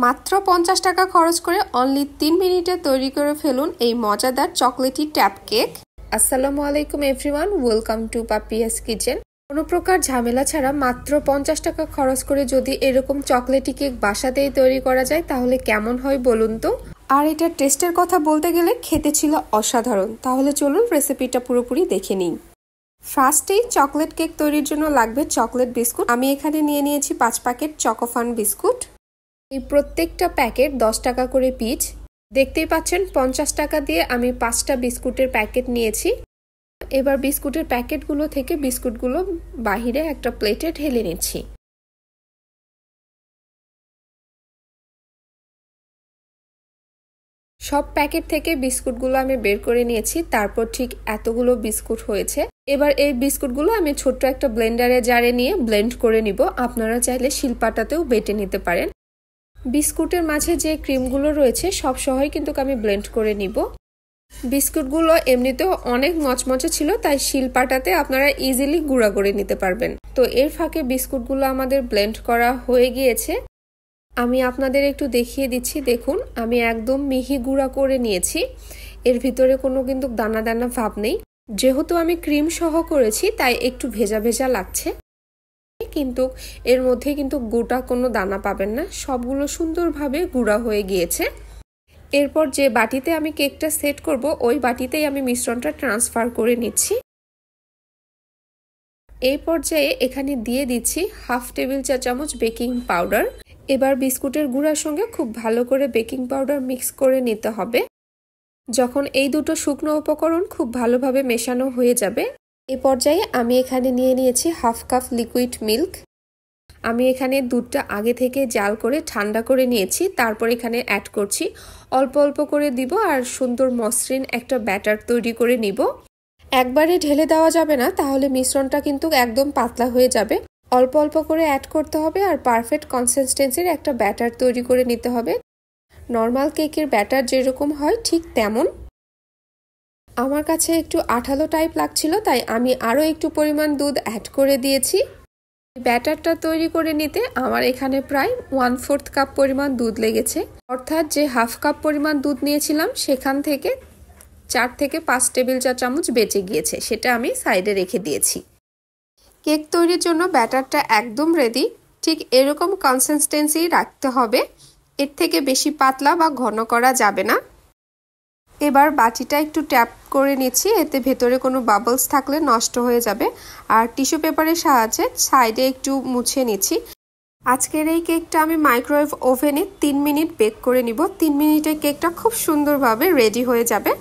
মাত্র 50 টাকা খরচ করে অনলি 3 মিনিটে তৈরি করে ফেলুন এই মজাদার চকলেটি ট্যাপ কেক। আসসালামু আলাইকুম everyone, welcome to Papiya's kitchen. কোনো প্রকার ঝামেলা ছাড়া মাত্র 50 টাকা খরচ করে যদি এরকম চকলেটি কেক বাসাতেই তৈরি করা যায় তাহলে কেমন হয় বলুন তো। আর এটার টেস্টের কথা বলতে গেলে খেতে ছিল অসাধারণ। তাহলে চলুন রেসিপিটা পুরোপুরি দেখে নিই। ফার্স্টেই চকলেট কেক তৈরির জন্য লাগবে চকলেট বিস্কুট। আমি এখানে নিয়ে নিয়েছি 5 প্যাকেট চকোফান বিস্কুট। এই প্রত্যেকটা প্যাকেট 10 টাকা করে পিস। দেখতেই পাচ্ছেন 50 টাকা দিয়ে আমি 5টা বিস্কুটের প্যাকেট নিয়েছি। এবার বিস্কুটের প্যাকেটগুলো থেকে বিস্কুটগুলো বাহিরে একটা প্লেটে ঢেলে নিচ্ছি। সব প্যাকেট থেকে বিস্কুটগুলো আমি বের করে নিয়েছি। তারপর ঠিক এতগুলো বিস্কুট হয়েছে। এবার এই বিস্কুটগুলো আমি ছোট্ট একটা ব্লেন্ডারে জারে নিয়ে ব্লেন্ড করে নিব। আপনারা চাইলে শিলপাটাতেও বেটে নিতে পারেন। বিস্কুটের মাঝে যে ক্রিমগুলো রয়েছে সব সহই কিন্তু আমি ব্লেন্ড করে নিব। বিস্কুটগুলো এমনিতেও অনেক মচমচে ছিল, তাই শিলপাটাতে আপনারা ইজিলি গুঁড়া করে নিতে পারবেন। তো এর ফাঁকে বিস্কুটগুলো আমাদের ব্লেন্ড করা হয়ে গিয়েছে। আমি আপনাদের একটু দেখিয়ে দিচ্ছি। দেখুন, আমি একদম মিহি গুঁড়া করে নিয়েছি। এর ভিতরে কোনো কিন্তু দানা দানা ভাব নেই। যেহেতু আমি ক্রিম সহ করেছি তাই একটু ভেজা ভেজা লাগছে, কিন্তু এর মধ্যে কিন্তু গোটা কোনো দানা পাবেন না। সবগুলো সুন্দরভাবে গুঁড়া হয়ে গিয়েছে। এরপর যে বাটিতে আমি কেকটা সেট করব ওই বাটিতেই আমি মিশ্রণটা ট্রান্সফার করে নিচ্ছি। এই পর্যায়ে এখানে দিয়ে দিচ্ছি 1/2 টেবিল চা চামচ বেকিং পাউডার। এবার বিস্কুটের গুঁড়ার সঙ্গে খুব ভালো করে বেকিং পাউডার মিক্স করে নিতে হবে। যখন এই দুটো শুকনো উপকরণ খুব ভালোভাবে মেশানো হয়ে যাবে, এই পর্যায়ে আমি এখানে নিয়ে নিয়েছি 1/2 কাপ লিকুইড মিল্ক। আমি এখানে দুধটা আগে থেকে জাল করে ঠান্ডা করে নিয়েছি। তারপর এখানে অ্যাড করছি, অল্প অল্প করে দিব আর সুন্দর মসৃণ একটা ব্যাটার তৈরি করে নিব। একবারে ঢেলে দেওয়া যাবে না, তাহলে মিশ্রণটা কিন্তু একদম পাতলা হয়ে যাবে। অল্প অল্প করে অ্যাড করতে হবে আর পারফেক্ট কনসিস্টেন্সির একটা ব্যাটার তৈরি করে নিতে হবে। নর্মাল কেকের ব্যাটার যেরকম হয় ঠিক তেমন। আমার কাছে একটু আঠালো টাইপ লাগছিল, তাই আমি আরও একটু পরিমাণ দুধ অ্যাড করে দিয়েছি। ব্যাটারটা তৈরি করে নিতে আমার এখানে প্রায় 1/4 কাপ পরিমাণ দুধ লেগেছে। অর্থাৎ যে 1/2 কাপ পরিমাণ দুধ নিয়েছিলাম সেখান থেকে 4 থেকে 5 টেবিল চা চামচ বেঁচে গিয়েছে, সেটা আমি সাইডে রেখে দিয়েছি। কেক তৈরির জন্য ব্যাটারটা একদম রেডি। ঠিক এরকম কনসিস্টেন্সি রাখতে হবে, এর থেকে বেশি পাতলা বা ঘন করা যাবে না। এবার বাটিটা একটু ট্যাপ করে নিচ্ছি, এতে ভেতরে কোনো বাবলস থাকলে নষ্ট হয়ে যাবে। আর টিস্যু পেপারের সাহায্যে সাইডে একটু মুছে নিচ্ছি। আজকের এই কেকটা আমি মাইক্রোওয়েভ ওভেনে 3 মিনিট বেক করে নিব। 3 মিনিটে কেকটা খুব সুন্দরভাবে রেডি হয়ে যাবে।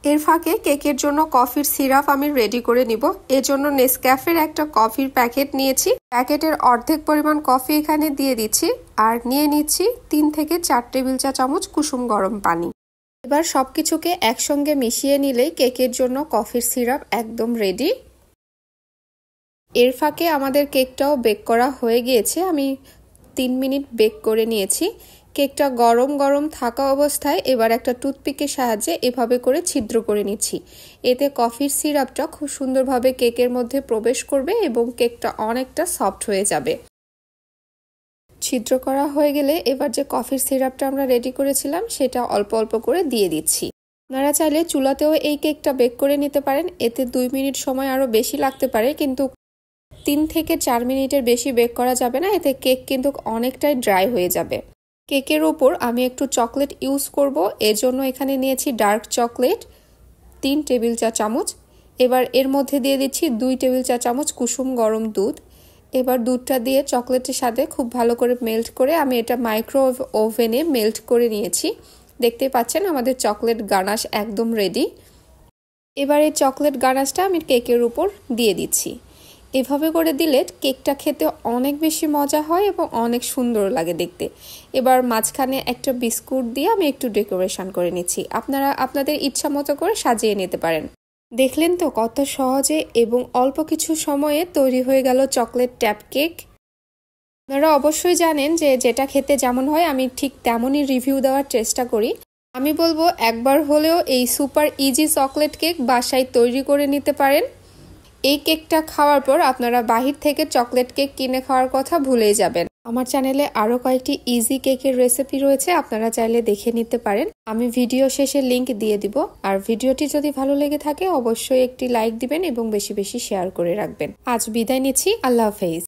এর ফাঁকে কেকের জন্য কফির সিরাপ আমি রেডি করে নিব। এর জন্য নেসক্যাফের একটা কফির প্যাকেট নিয়েছি। প্যাকেটের অর্ধেক পরিমাণ কফি এখানে দিয়ে দিচ্ছি আর নিয়ে নিচ্ছি 3 থেকে 4 টেবিল চা চামচ কুসুম গরম পানি। এবার সবকিছুকে একসঙ্গে মিশিয়ে নিলেই কেকের জন্য কফির সিরাপ একদম রেডি। এর ফাঁকে আমাদের কেকটাও বেক করা হয়ে গিয়েছে। আমি 3 মিনিট বেক করে নিয়েছি। কেকটা গরম গরম থাকা অবস্থায় এবার একটা টুথপিকের সাহায্যে এভাবে করে ছিদ্র করে নিচ্ছি। এতে কফির সিরাপটা খুব সুন্দরভাবে কেকের মধ্যে প্রবেশ করবে এবং কেকটা অনেকটা সফট হয়ে যাবে। ছিদ্র করা হয়ে গেলে এবার যে কফির সিরাপটা আমরা রেডি করেছিলাম সেটা অল্প অল্প করে দিয়ে দিচ্ছি। আপনারা চাইলে চুলাতেও এই কেকটা বেক করে নিতে পারেন। এতে 2 মিনিট সময় আরও বেশি লাগতে পারে, কিন্তু 3 থেকে 4 মিনিটের বেশি বেক করা যাবে না। এতে কেক কিন্তু অনেকটাই ড্রাই হয়ে যাবে। কেকের ওপর আমি একটু চকলেট ইউজ করব, এজন্য এখানে নিয়েছি ডার্ক চকলেট 3 টেবিল চা চামচ। এবার এর মধ্যে দিয়ে দিচ্ছি 2 টেবিল চা চামচ কুসুম গরম দুধ। এবার দুধটা দিয়ে চকলেটের সাথে খুব ভালো করে মেল্ট করে আমি এটা মাইক্রোওয়েভ ওভেনে মেল্ট করে নিয়েছি। দেখতেই পাচ্ছেন আমাদের চকলেট গানাশ একদম রেডি। এবার এই চকলেট গানাশটা আমি কেকের উপর দিয়ে দিচ্ছি। এভাবে করে দিলে কেকটা খেতে অনেক বেশি মজা হয় এবং অনেক সুন্দর লাগে দেখতে। এবার মাঝখানে একটা বিস্কুট দিয়ে আমি একটু ডেকোরেশন করে নিচ্ছি। আপনারা আপনাদের ইচ্ছা মতো করে সাজিয়ে নিতে পারেন। দেখলেন তো কত সহজে এবং অল্প কিছু সময়ে তৈরি হয়ে গেল চকলেট ট্যাপ কেক। আপনারা অবশ্যই জানেন যে যেটা খেতে যেমন হয় আমি ঠিক তেমনই রিভিউ দেওয়ার চেষ্টা করি। আমি বলবো একবার হলেও এই সুপার ইজি চকলেট কেক বাসায় তৈরি করে নিতে পারেন। এই কেকটা খাওয়ার পর আপনারা বাহির থেকে চকলেট কেক কিনে খাওয়ার কথা ভুলেই যাবেন। আমার চ্যানেলে আরো কয়েকটি ইজি কেকের রেসিপি রয়েছে, আপনারা চাইলে দেখে নিতে পারেন। আমি ভিডিও শেষে লিংক দিয়ে দিব। আর ভিডিওটি যদি ভালো লেগে থাকে অবশ্যই একটি লাইক দিবেন এবং বেশি বেশি শেয়ার করে রাখবেন। আজ বিদায় নিচ্ছি, আল্লাহ হাফেজ।